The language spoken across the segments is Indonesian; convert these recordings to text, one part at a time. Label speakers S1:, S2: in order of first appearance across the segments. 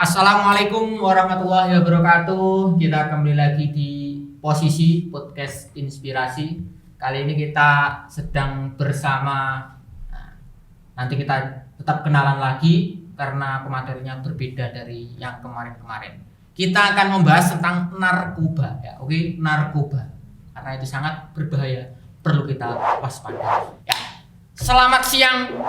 S1: Assalamualaikum warahmatullahi wabarakatuh. Kita kembali lagi di posisi podcast inspirasi. Kali ini kita sedang bersama. Nanti kita tetap kenalan lagi karena materinya berbeda dari yang kemarin-kemarin. Kita akan membahas tentang narkoba, ya, oke, narkoba. Karena itu sangat berbahaya, perlu kita waspada. Ya. Selamat siang,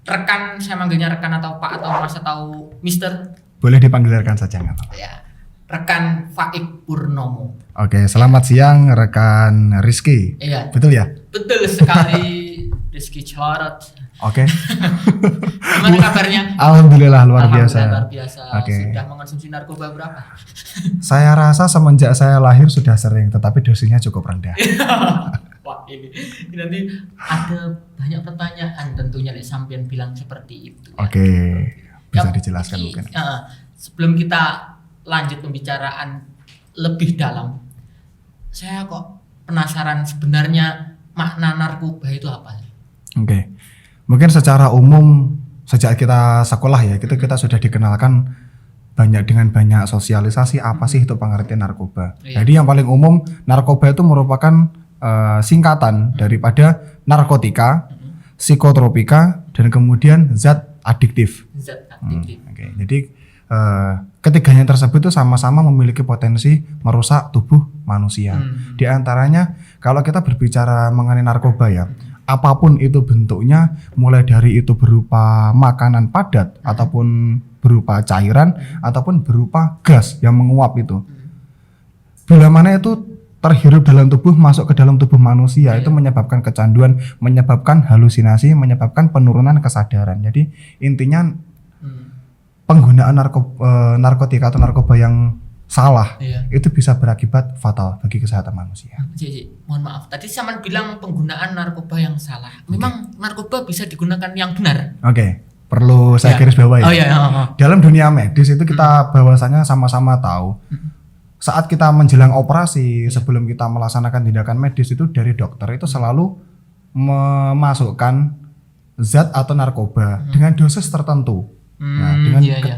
S1: rekan. Saya manggilnya rekan atau Pak atau Mas atau Mister.
S2: Boleh dipanggil rekan saja nggak apa-apa.
S1: Ya, rekan Faik Purnomo.
S2: Oke, selamat siang rekan Rizky.
S1: Iya.
S2: Betul ya?
S1: Betul sekali, Rizky Celorot.
S2: Oke.
S1: Gimana kabarnya?
S2: Alhamdulillah luar biasa.
S1: Luar biasa.
S2: Oke.
S1: Sudah mengonsumsi narkoba berapa?
S2: Saya rasa semenjak saya lahir sudah sering, tetapi dosisnya cukup rendah.
S1: Wah, ini nanti ada banyak pertanyaan tentunya nih sampean bilang seperti itu. Ya.
S2: Oke, bisa
S1: Ya,
S2: dijelaskan mungkin.
S1: Sebelum kita lanjut pembicaraan lebih dalam, saya kok penasaran sebenarnya makna narkoba itu apa?
S2: Oke, mungkin secara umum sejak kita sekolah ya, kita sudah dikenalkan dengan banyak sosialisasi apa sih itu pengertian narkoba.
S1: Iya.
S2: Jadi yang paling umum narkoba itu merupakan singkatan daripada narkotika, psikotropika, dan kemudian zat adiktif.
S1: Zat aktif.
S2: Oke. Jadi ketiganya tersebut itu sama-sama memiliki potensi merusak tubuh manusia. Di antaranya kalau kita berbicara mengenai narkoba ya, apapun itu bentuknya, mulai dari itu berupa makanan padat ataupun berupa cairan ataupun berupa gas yang menguap itu. Bila mana itu terhirup dalam tubuh, masuk ke dalam tubuh manusia, itu menyebabkan kecanduan, menyebabkan halusinasi, menyebabkan penurunan kesadaran. Jadi intinya penggunaan narkotika atau narkoba yang salah, itu bisa berakibat fatal bagi kesehatan manusia.
S1: Mohon maaf, tadi Saman bilang penggunaan narkoba yang salah. Memang narkoba bisa digunakan yang benar?
S2: Oke, perlu saya garis bawahi.
S1: Oh iya.
S2: Dalam dunia medis itu kita bahwasanya sama-sama tahu. Saat kita menjelang operasi, sebelum kita melaksanakan tindakan medis itu dari dokter itu selalu memasukkan zat atau narkoba dengan dosis tertentu. Nah,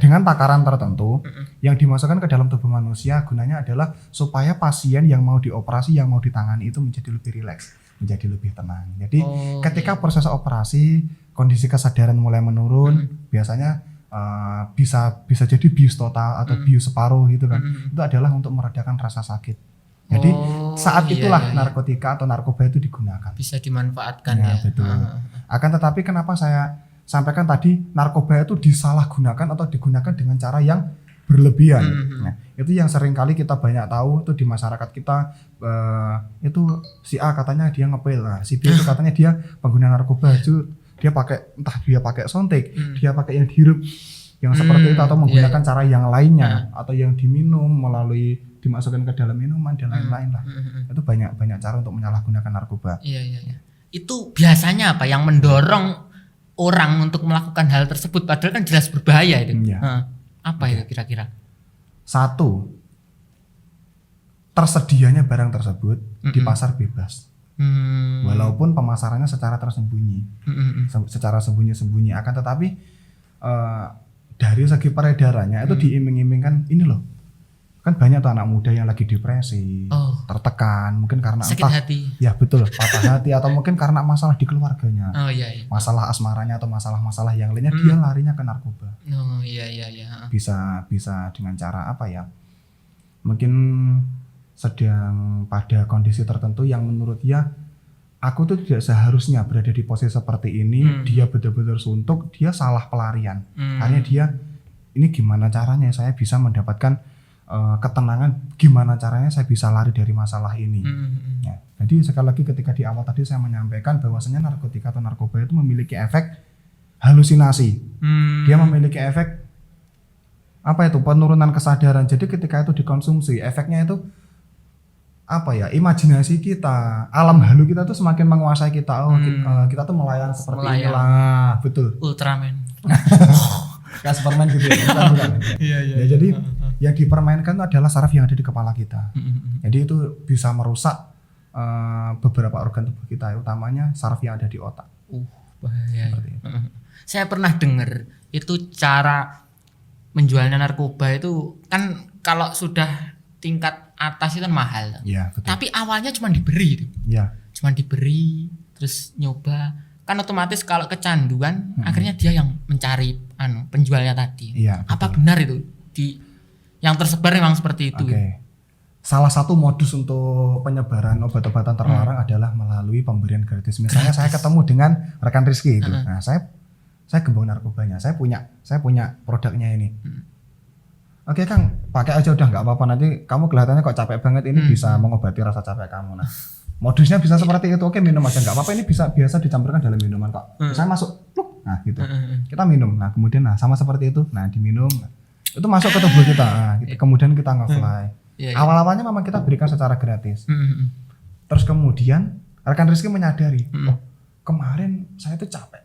S2: dengan takaran tertentu yang dimasukkan ke dalam tubuh manusia, gunanya adalah supaya pasien yang mau dioperasi, yang mau ditangani itu menjadi lebih rileks, menjadi lebih tenang. Jadi ketika proses operasi, kondisi kesadaran mulai menurun, biasanya bisa jadi bius total atau bius separuh gitu kan. Itu adalah untuk meredakan rasa sakit. Jadi saat itulah narkotika atau narkoba itu digunakan.
S1: Bisa dimanfaatkan ya.
S2: Betul. Akan tetapi kenapa saya sampaikan tadi narkoba itu disalahgunakan atau digunakan dengan cara yang berlebihan. Nah, itu yang sering kali kita banyak tahu tuh di masyarakat kita, itu si A katanya dia ngepil, nah, si B itu katanya dia pengguna narkoba, itu dia pakai entah dia pakai sontik, dia pakai yang dihirup yang seperti itu atau menggunakan cara yang lainnya atau yang diminum melalui dimasukkan ke dalam minuman dan lain-lain lah. Itu banyak cara untuk menyalahgunakan narkoba.
S1: Iya. Itu biasanya apa yang mendorong orang untuk melakukan hal tersebut padahal kan jelas berbahaya itu. Apa itu kira-kira?
S2: Satu, tersedianya barang tersebut di pasar bebas. Walaupun pemasarannya secara tersembunyi, secara sembunyi-sembunyi, akan tetapi dari segi peredarannya itu diiming-imingkan ini loh, kan banyak tuh anak muda yang lagi depresi, tertekan, mungkin karena
S1: sakit hati, ya
S2: betul, patah hati atau mungkin karena masalah di keluarganya, masalah asmaranya atau masalah-masalah yang lainnya, dia larinya ke narkoba. Bisa dengan cara apa ya? Mungkin sedang pada kondisi tertentu yang menurut dia, aku tuh tidak seharusnya berada di posisi seperti ini. Dia betul-betul suntuk, dia salah pelarian. Akhirnya dia, ini gimana caranya saya bisa mendapatkan ketenangan, gimana caranya saya bisa lari dari masalah ini. Ya, jadi sekali lagi ketika di awal tadi saya menyampaikan bahwasanya narkotika atau narkoba itu memiliki efek halusinasi. Dia memiliki efek apa itu, penurunan kesadaran. Jadi ketika itu dikonsumsi, efeknya itu apa ya, imajinasi kita, alam halu kita tuh semakin menguasai kita. Kita tuh melayang seperti inilah, betul.
S1: Ultraman.
S2: Kayak Superman gitu ya. Ya, jadi yang dipermainkan itu adalah saraf yang ada di kepala kita. Jadi itu bisa merusak beberapa organ tubuh kita, utamanya saraf yang ada di otak.
S1: Bahaya. Saya pernah dengar itu cara menjualnya narkoba itu kan kalau sudah tingkat atas itu kan mahal.
S2: Iya, betul.
S1: Tapi awalnya cuma diberi itu.
S2: Iya.
S1: Cuma diberi terus nyoba. Kan otomatis kalau kecanduan akhirnya dia yang mencari penjualnya tadi.
S2: Iya,
S1: Apa
S2: betul.
S1: benar itu yang tersebar memang seperti itu?
S2: Oke. Salah satu modus untuk penyebaran obat-obatan terlarang adalah melalui pemberian gratis. Misalnya saya ketemu dengan rekan Rizky itu. Nah, saya gembong narkobanya. Saya punya produknya ini. Oke Kang, pakai aja udah nggak apa-apa, nanti kamu kelihatannya kok capek banget, ini bisa mengobati rasa capek kamu. Nah, modusnya bisa seperti itu. Oke, minum aja nggak apa-apa, ini biasa dicampurkan dalam minuman kok. Saya masuk, pluk, nah gitu. Kita minum. Nah, kemudian sama seperti itu. Nah, diminum. Itu masuk ke tubuh kita. Nah, gitu. Kemudian kita nge-fly. Awal-awalnya memang kita berikan secara gratis. Terus kemudian rekan Rizky menyadari, oh kemarin saya tuh capek,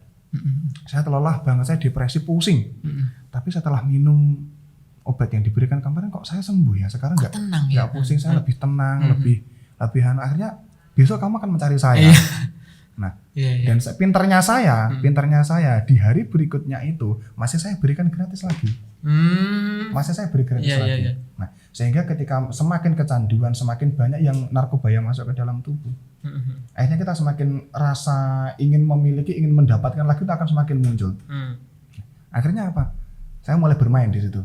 S2: saya lelah banget, saya depresi, pusing. Tapi setelah minum obat yang diberikan kemarin kok saya sembuh ya. Sekarang nggak pusing, saya lebih tenang, lebih akhirnya besok kamu akan mencari saya. Nah, dan pinternya saya di hari berikutnya itu masih saya berikan gratis lagi. Masih saya beri gratis lagi. Nah, sehingga ketika semakin kecanduan, semakin banyak yang narkoba yang masuk ke dalam tubuh. Akhirnya kita semakin rasa ingin memiliki, ingin mendapatkan lagi itu akan semakin muncul. Akhirnya apa? Saya mulai bermain di situ.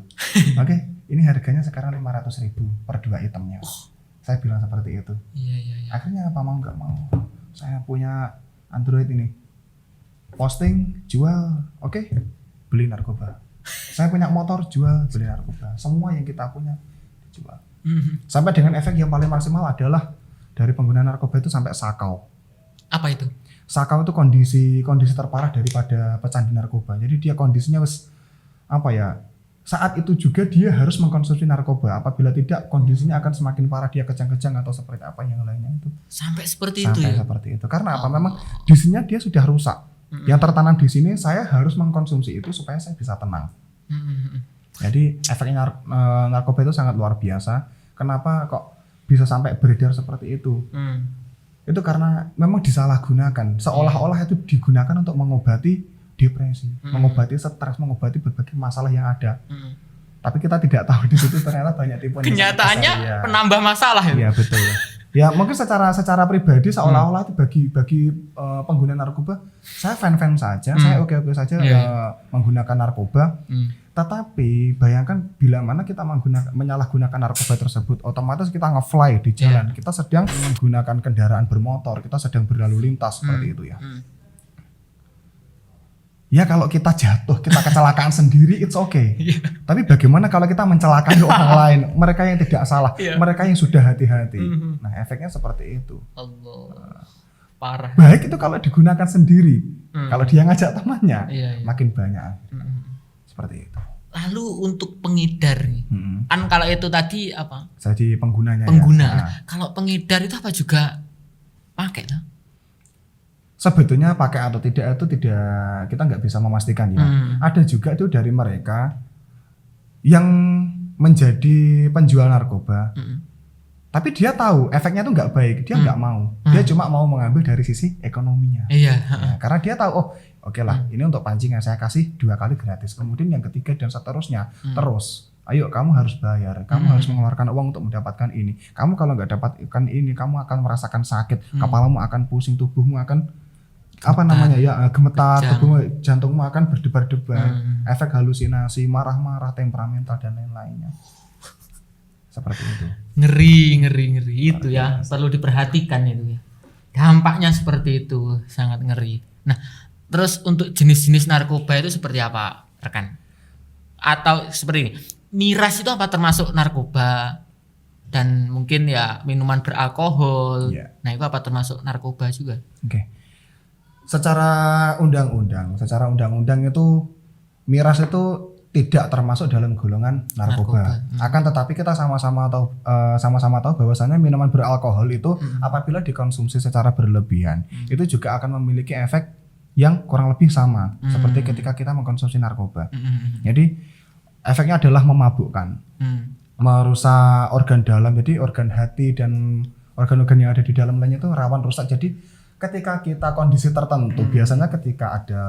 S2: Oke, ini harganya sekarang 500.000 per 2 itemnya. Saya bilang seperti itu. Akhirnya apa, mau nggak mau, saya punya Android ini, posting, jual, oke, beli narkoba. Saya punya motor, jual, beli narkoba. Semua yang kita punya dijual. Sampai dengan efek yang paling maksimal adalah dari pengguna narkoba itu sampai sakau.
S1: Apa itu?
S2: Sakau itu kondisi terparah daripada pecandu narkoba. Jadi dia kondisinya saat itu juga dia harus mengkonsumsi narkoba. Apabila tidak, kondisinya akan semakin parah, dia kejang-kejang atau seperti apa yang lainnya itu.
S1: Sampai seperti itu ya?
S2: Seperti itu. Karena apa? Memang di sini dia sudah rusak. Yang tertanam di sini, saya harus mengkonsumsi itu supaya saya bisa tenang. Jadi efeknya narkoba itu sangat luar biasa. Kenapa kok bisa sampai beredar seperti itu? Itu karena memang disalahgunakan. Seolah-olah itu digunakan untuk mengobati depresi, mengobati stres, mengobati berbagai masalah yang ada. Tapi kita tidak tahu di situ ternyata banyak tipuan.
S1: Kenyataannya penambah masalah ya.
S2: Iya, betul. Ya mungkin secara pribadi seolah-olah itu bagi pengguna narkoba, saya fan saja, saya oke saja menggunakan narkoba. Tetapi bayangkan bila mana kita menyalahgunakan narkoba tersebut, otomatis kita nge-fly di jalan, kita sedang menggunakan kendaraan bermotor, kita sedang berlalu lintas seperti itu ya. Ya kalau kita jatuh, kita kecelakaan sendiri, it's okay. Tapi bagaimana kalau kita mencelakai orang lain, mereka yang tidak salah, mereka yang sudah hati-hati. Nah efeknya seperti itu.
S1: Allah, parah.
S2: Baik itu kalau digunakan sendiri, kalau dia ngajak temannya, makin banyak. Seperti itu.
S1: Lalu untuk pengedar nih, kan kalau itu tadi apa?
S2: Jadi penggunanya.
S1: Nah, kalau pengedar itu apa juga pakai tuh?
S2: Sebetulnya pakai atau tidak itu kita nggak bisa memastikan ya. Ada juga itu dari mereka yang menjadi penjual narkoba, tapi dia tahu efeknya itu nggak baik, dia nggak mau, dia cuma mau mengambil dari sisi ekonominya. Karena dia tahu, oh oke lah, ini untuk pancingan saya kasih 2 kali gratis, kemudian yang ketiga dan seterusnya terus. Ayo kamu harus bayar, kamu harus mengeluarkan uang untuk mendapatkan ini. Kamu kalau nggak dapatkan ini, kamu akan merasakan sakit, kepalamu akan pusing, tubuhmu akan gemetar, tubuhmu, jantungmu akan berdebar-debar, efek halusinasi, marah-marah, temperamental dan lain-lainnya. Seperti itu. Ngeri
S1: itu ya, perlu diperhatikan itu ya. Dampaknya seperti itu, sangat ngeri. Nah, terus untuk jenis-jenis narkoba itu seperti apa, rekan? Atau seperti ini, miras itu apa termasuk narkoba? Dan mungkin ya minuman beralkohol. Nah, itu apa termasuk narkoba juga?
S2: Oke. Secara undang-undang itu miras itu tidak termasuk dalam golongan narkoba. Akan tetapi kita sama-sama tahu bahwasanya minuman beralkohol itu apabila dikonsumsi secara berlebihan itu juga akan memiliki efek yang kurang lebih sama seperti ketika kita mengkonsumsi narkoba. Jadi efeknya adalah memabukkan, merusak organ dalam, jadi organ hati dan organ-organ yang ada di dalam lainnya itu rawan rusak. Jadi ketika kita kondisi tertentu, biasanya ketika ada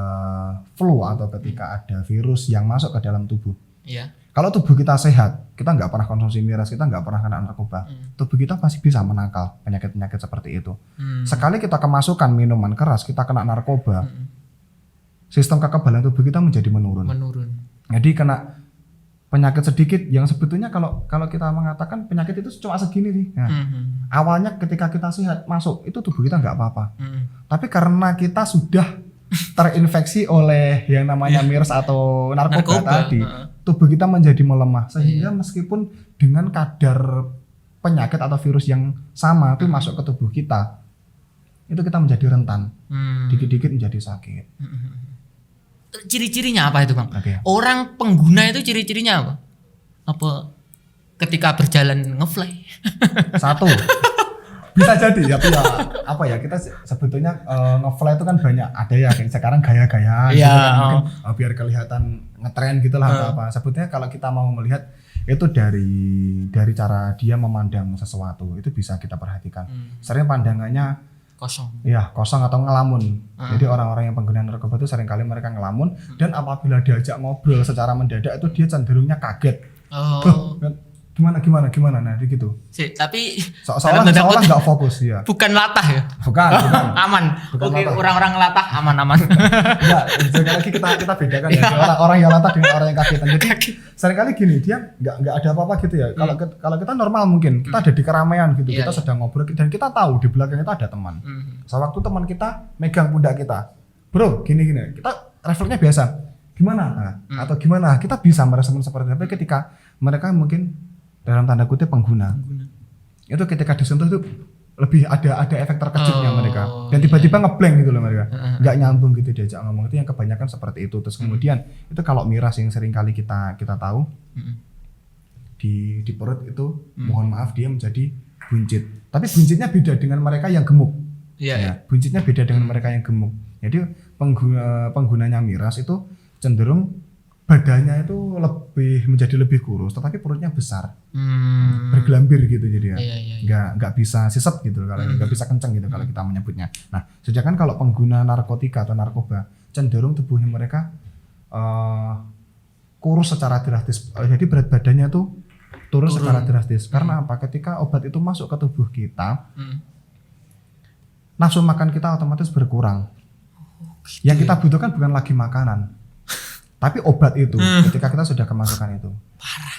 S2: flu atau ketika ada virus yang masuk ke dalam tubuh,
S1: Iya.
S2: Kalau tubuh kita sehat, kita nggak pernah konsumsi miras, kita nggak pernah kena narkoba, tubuh kita pasti bisa menangkal penyakit-penyakit seperti itu. Sekali kita kemasukan minuman keras, kita kena narkoba, sistem kekebalan tubuh kita menjadi menurun. Jadi kena penyakit sedikit yang sebetulnya kalau kita mengatakan penyakit itu cuma segini sih. Nah, awalnya ketika kita sehat masuk, itu tubuh kita nggak apa-apa. Tapi karena kita sudah terinfeksi oleh yang namanya miras atau narkoba tadi, tubuh kita menjadi melemah sehingga meskipun dengan kadar penyakit atau virus yang sama itu masuk ke tubuh kita, itu kita menjadi rentan, dikit-dikit menjadi sakit.
S1: Ciri-cirinya apa itu Bang?
S2: Oke.
S1: Orang pengguna itu ciri-cirinya apa? Apa ketika berjalan ngefly?
S2: Satu, bisa jadi tapi ya apa ya, kita sebetulnya ngefly itu kan banyak, ada ya kayak sekarang gaya-gaya gitu kan, mungkin biar kelihatan ngetren gitu lah atau apa. Sebetulnya kalau kita mau melihat itu dari cara dia memandang sesuatu itu bisa kita perhatikan. Sering pandangannya kosong atau ngelamun. Jadi orang-orang yang pengguna narkoba itu seringkali mereka ngelamun, dan apabila diajak ngobrol secara mendadak itu dia cenderungnya kaget. Gimana nah gitu.
S1: Tapi
S2: seolah nggak fokus ya.
S1: Bukan latah ya.
S2: Bukan.
S1: Aman.
S2: Bukan
S1: Oke,
S2: latah.
S1: orang-orang latah aman.
S2: Enggak, sekali lagi kita bedakan ya. Orang yang latah dengan orang yang kagetan. Jadi seringkali gini, dia nggak ada apa-apa gitu ya. Kalau kita normal mungkin kita ada di keramaian gitu, kita sedang ngobrol dan kita tahu di belakang kita ada teman. Sewaktu teman kita megang pundak kita, bro, gini, kita refleksnya biasa. Gimana? Atau gimana? Kita bisa merespon seperti itu. Tapi ketika mereka mungkin dalam tanda kutip pengguna, itu ketika disentuh itu lebih ada efek terkejutnya mereka, dan tiba-tiba ngeblank gitu loh mereka, nggak nyambung gitu diajak ngomong. Itu yang kebanyakan seperti itu. Terus kemudian itu kalau miras yang sering kali kita tahu di perut itu, mohon maaf dia menjadi buncit. Tapi buncitnya beda dengan mereka yang gemuk. Buncitnya beda dengan mereka yang gemuk. Jadi penggunanya miras itu cenderung badannya itu menjadi lebih kurus, tetapi perutnya besar, bergelambir gitu, jadi ya nggak bisa sisep gitu, kalau nggak bisa kenceng gitu kalau kita menyebutnya. Nah, sedangkan kalau pengguna narkotika atau narkoba cenderung tubuhnya mereka kurus secara drastis, jadi berat badannya tuh turun secara drastis. Karena apa? Ketika obat itu masuk ke tubuh kita, nafsu makan kita otomatis berkurang. Yang kita butuhkan bukan lagi makanan, tapi obat itu. Ketika kita sudah kemasukan itu,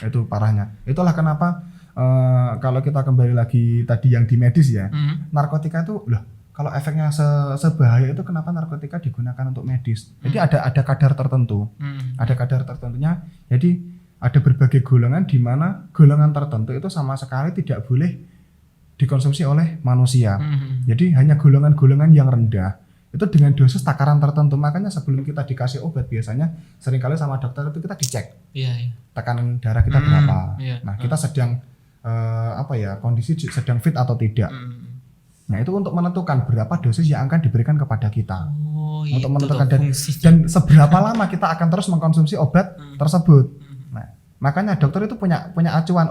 S2: itu parahnya. Itulah kenapa kalau kita kembali lagi tadi yang di medis ya, narkotika itu kalau efeknya sebahaya itu, kenapa narkotika digunakan untuk medis? Jadi ada kadar tertentu, ada kadar tertentunya. Jadi ada berbagai golongan, di mana golongan tertentu itu sama sekali tidak boleh dikonsumsi oleh manusia. Jadi hanya golongan-golongan yang rendah itu dengan dosis takaran tertentu. Makanya sebelum kita dikasih obat biasanya seringkali sama dokter itu kita dicek tekanan darah kita berapa. Nah, kita sedang kondisi sedang fit atau tidak. Nah, itu untuk menentukan berapa dosis yang akan diberikan kepada kita. Untuk menentukan dan seberapa lama kita akan terus mengkonsumsi obat tersebut. Nah, makanya dokter itu punya acuan,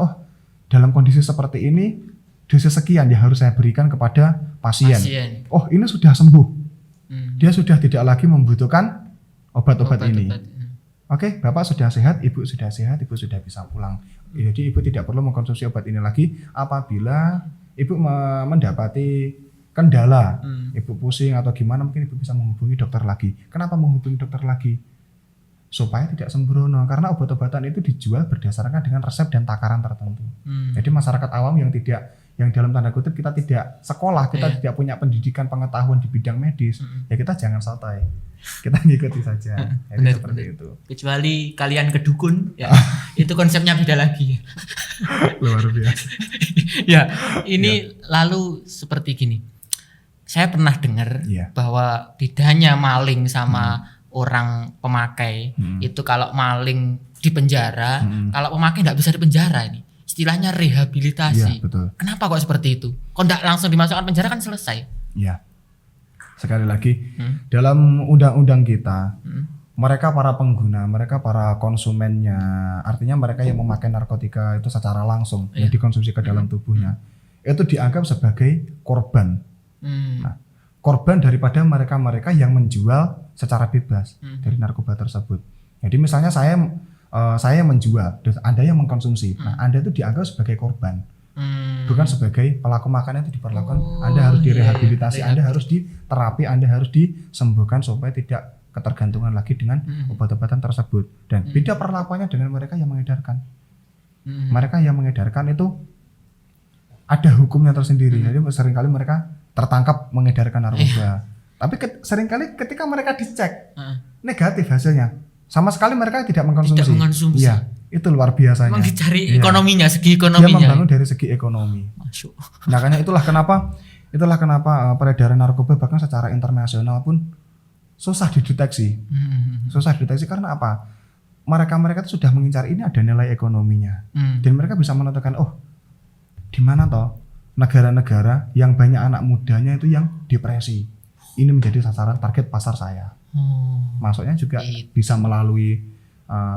S2: dalam kondisi seperti ini dosis sekian yang harus saya berikan kepada pasien. Oh, ini sudah sembuh. Dia sudah tidak lagi membutuhkan obat-obat ini. Oke, Bapak sudah sehat, Ibu sudah sehat, Ibu sudah bisa pulang. Jadi Ibu tidak perlu mengkonsumsi obat ini lagi. Apabila Ibu mendapati kendala, Ibu pusing atau gimana, mungkin Ibu bisa menghubungi dokter lagi. Kenapa menghubungi dokter lagi? Supaya tidak sembrono, karena obat-obatan itu dijual berdasarkan dengan resep dan takaran tertentu. Jadi masyarakat awam yang dalam tanda kutip kita tidak sekolah, kita tidak punya pendidikan pengetahuan di bidang medis, ya kita jangan santai, kita ngikuti saja. Jadi seperti itu.
S1: Kecuali kalian ke dukun, ya itu konsepnya beda lagi.
S2: Luar biasa.
S1: Ini lalu seperti gini. Saya pernah dengar bahwa bedanya maling sama orang pemakai itu, kalau maling di penjara, kalau pemakai nggak bisa di penjara. Ini istilahnya rehabilitasi.
S2: Betul.
S1: Kenapa kok seperti itu? Kok nggak langsung dimasukkan penjara kan selesai?
S2: Iya. Sekali lagi, dalam undang-undang kita, mereka para pengguna, mereka para konsumennya, artinya mereka yang memakai narkotika itu secara langsung, yang dikonsumsi ke dalam tubuhnya, itu dianggap sebagai korban. Nah, korban daripada mereka yang menjual secara bebas dari narkoba tersebut. Jadi misalnya saya saya yang menjual, terus Anda yang mengkonsumsi. Nah, Anda itu dianggap sebagai korban. Bukan sebagai pelaku makan itu diperlakukan. Anda harus direhabilitasi, Anda harus diterapi, Anda harus disembuhkan supaya tidak ketergantungan lagi dengan obat-obatan tersebut. Dan beda perlakuannya dengan mereka yang mengedarkan. Mereka yang mengedarkan itu ada hukumnya tersendiri. Jadi seringkali mereka tertangkap mengedarkan narkoba. Tapi seringkali ketika mereka dicek negatif hasilnya. Sama sekali mereka tidak mengkonsumsi. Iya, itu luar biasanya.
S1: Memang dicari ekonominya, segi ekonominya.
S2: Dia membangun dari segi ekonomi.
S1: Masuk.
S2: Makanya itulah kenapa peredaran narkoba bahkan secara internasional pun susah dideteksi. Susah dideteksi karena apa? Mereka itu sudah mengincar ini ada nilai ekonominya. Dan mereka bisa menentukan, oh, di mana toh negara-negara yang banyak anak mudanya itu yang depresi. Ini menjadi sasaran target pasar saya. Masuknya juga bisa melalui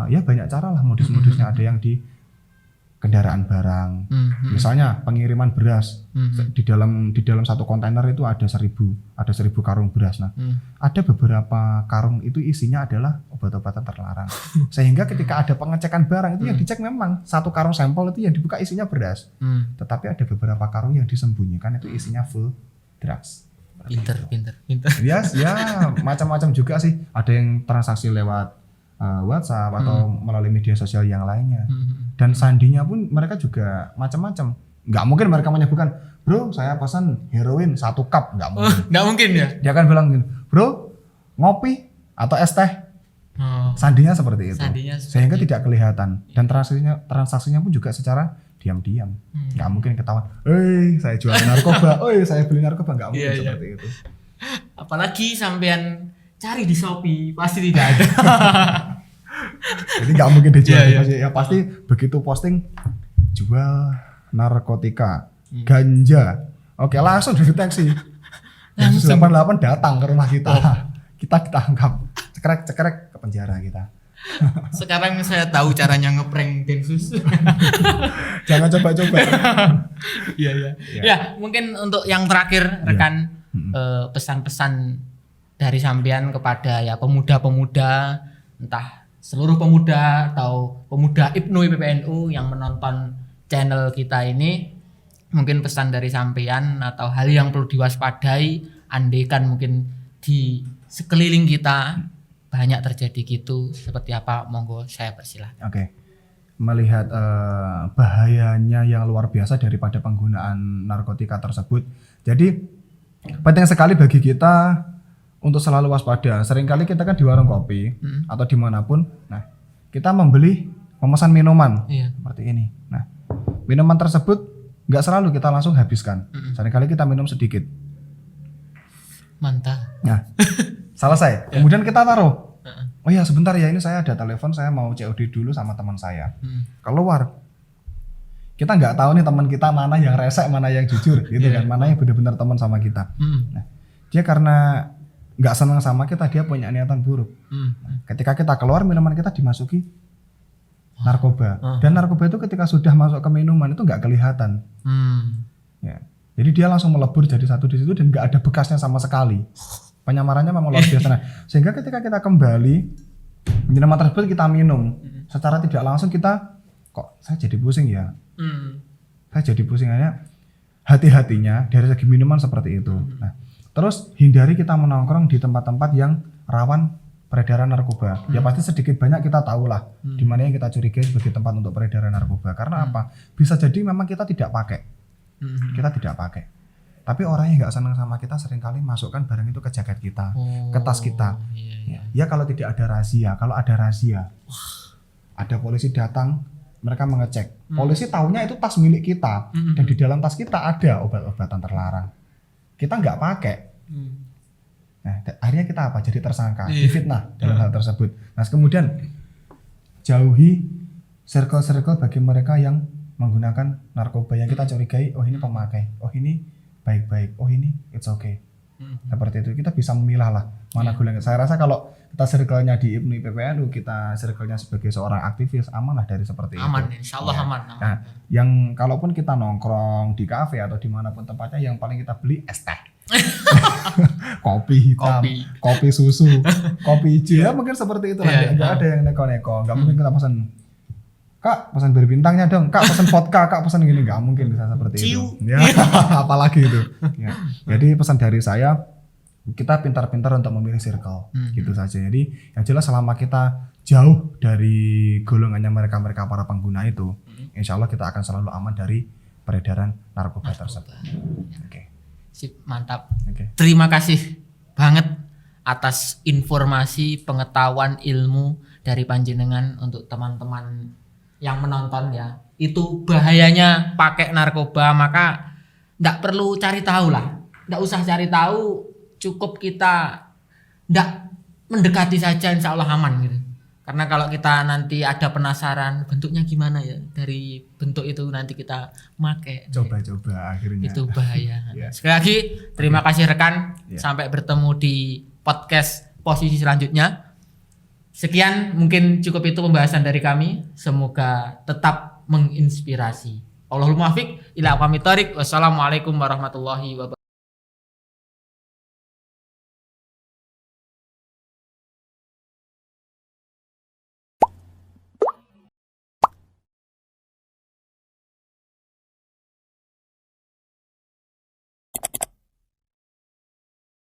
S2: ya banyak cara lah, modus-modusnya. Ada yang di kendaraan barang, misalnya pengiriman beras di dalam satu kontainer itu ada 1000 karung beras. Nah, ada beberapa karung itu isinya adalah obat-obatan terlarang. Sehingga ketika ada pengecekan barang itu yang dicek memang satu karung sampel itu yang dibuka isinya beras, tetapi ada beberapa karung yang disembunyikan itu isinya full drugs.
S1: Pinter.
S2: Yes, ya macam-macam juga sih. Ada yang transaksi lewat WhatsApp atau melalui media sosial yang lainnya. Dan sandinya pun mereka juga macam-macam. Nggak mungkin mereka menyebutkan, bro saya pesan heroin 1 cup, nggak mungkin.
S1: Nggak mungkin ya? Dia
S2: akan bilang gini, bro ngopi atau es teh. Sandinya seperti itu. Sehingga tidak kelihatan. Dan transaksinya pun juga secara diam-diam. Nggak mungkin ketahuan, saya jual narkoba, saya beli narkoba, nggak mungkin seperti itu.
S1: Apalagi sampean cari di Shopee, pasti tidak ada.
S2: Jadi nggak mungkin dijual. Ya pasti begitu posting jual narkotika, ganja, oke langsung dideteksi. Densus 88 datang ke rumah kita, kita tangkap, cekrek ke penjara kita.
S1: Sekarang saya tahu caranya ngeprank Densus.
S2: Jangan coba-coba.
S1: Iya. Ya, mungkin untuk yang terakhir rekan, pesan-pesan dari sampean kepada ya pemuda-pemuda, entah seluruh pemuda atau pemuda IPNU IPPNU yang menonton channel kita ini, mungkin pesan dari sampean atau hal yang perlu diwaspadai andaikan mungkin di sekeliling kita banyak terjadi gitu, seperti apa? Monggo saya persilahkan.
S2: Oke. Melihat bahayanya yang luar biasa daripada penggunaan narkotika tersebut. Jadi penting sekali bagi kita untuk selalu waspada. Seringkali kita kan di warung kopi atau dimanapun, nah kita memesan minuman seperti ini. Nah minuman tersebut nggak selalu kita langsung habiskan. Seringkali kita minum sedikit.
S1: Mantap.
S2: Nah selesai. Kemudian kita taruh. Oh ya sebentar ya, ini saya ada telepon, saya mau COD dulu sama teman saya. Keluar. Kita nggak tahu nih teman kita mana yang resek, mana yang jujur, gitu kan, mana yang benar-benar teman sama kita. Nah, dia karena nggak senang sama kita, dia punya niatan buruk. Nah, ketika kita keluar, minuman kita dimasuki narkoba. Dan narkoba itu ketika sudah masuk ke minuman itu nggak kelihatan. Ya. Jadi dia langsung melebur jadi satu di situ dan nggak ada bekasnya sama sekali. Penyamarannya memang luar biasa. Nah, sehingga ketika kita kembali minuman tersebut kita minum, secara tidak langsung kita kok saya jadi pusing ya. Saya jadi pusing aja. Hati-hatinya dari segi minuman seperti itu. Nah, terus hindari kita menongkrong di tempat-tempat yang rawan peredaran narkoba. Ya pasti sedikit banyak kita tahu lah di mana yang kita curigai sebagai tempat untuk peredaran narkoba. Karena apa? Bisa jadi memang kita tidak pakai. Kita tidak pakai. Tapi orang yang nggak senang sama kita seringkali masukkan barang itu ke jaket kita, ke tas kita. Ya kalau tidak ada razia, kalau ada razia, ada polisi datang, mereka mengecek. Polisi tahunya itu tas milik kita, dan di dalam tas kita ada obat-obatan terlarang. Kita nggak pakai. Nah, akhirnya kita apa? Jadi tersangka, difitnah dalam hal tersebut. Nah, kemudian jauhi circle-circle bagi mereka yang menggunakan narkoba yang kita curigai. Oh ini pemakai, oh ini baik-baik, oh ini it's okay. Seperti itu kita bisa memilah lah mana golongan. Saya rasa kalau kita circle-nya di IPNI PPNU, kita circle-nya sebagai seorang aktivis aman lah dari seperti
S1: Aman,
S2: itu.
S1: insya Allah aman.
S2: Nah, yang kalaupun kita nongkrong di kafe atau dimanapun tempatnya, yang paling kita beli es teh, kopi hitam, kopi susu, kopi hijau, ya mungkin seperti itu lah. Nggak ada yang neko-neko, nggak mungkin kita pesan, Kak pesan bir bintangnya dong, Kak pesan vodka, Kak pesan gini, nggak mungkin bisa seperti itu. Ya, apalagi itu. Ya. Jadi pesan dari saya, kita pintar-pintar untuk memilih circle, gitu saja. Jadi yang jelas selama kita jauh dari golongannya mereka para pengguna itu, insya Allah kita akan selalu aman dari peredaran narkoba tersebut. Oke.
S1: Sip, mantap.
S2: Oke.
S1: Terima kasih banget atas informasi, pengetahuan, ilmu dari panjenengan untuk teman-teman yang menonton ya. Itu bahayanya pakai narkoba, maka nggak perlu cari tahu lah. Nggak usah cari tahu, cukup kita nggak mendekati saja, insya Allah aman gitu. Karena kalau kita nanti ada penasaran bentuknya gimana ya, dari bentuk itu nanti kita make.
S2: Coba-coba akhirnya.
S1: Itu bahaya.
S2: Ya.
S1: Sekali lagi terima kasih rekan. Sampai bertemu di podcast posisi selanjutnya. Sekian, mungkin cukup itu pembahasan dari kami. Semoga tetap menginspirasi. Allahumma muwaffiq ila aqwamit thoriq. Wassalamualaikum warahmatullahi wabarakatuh.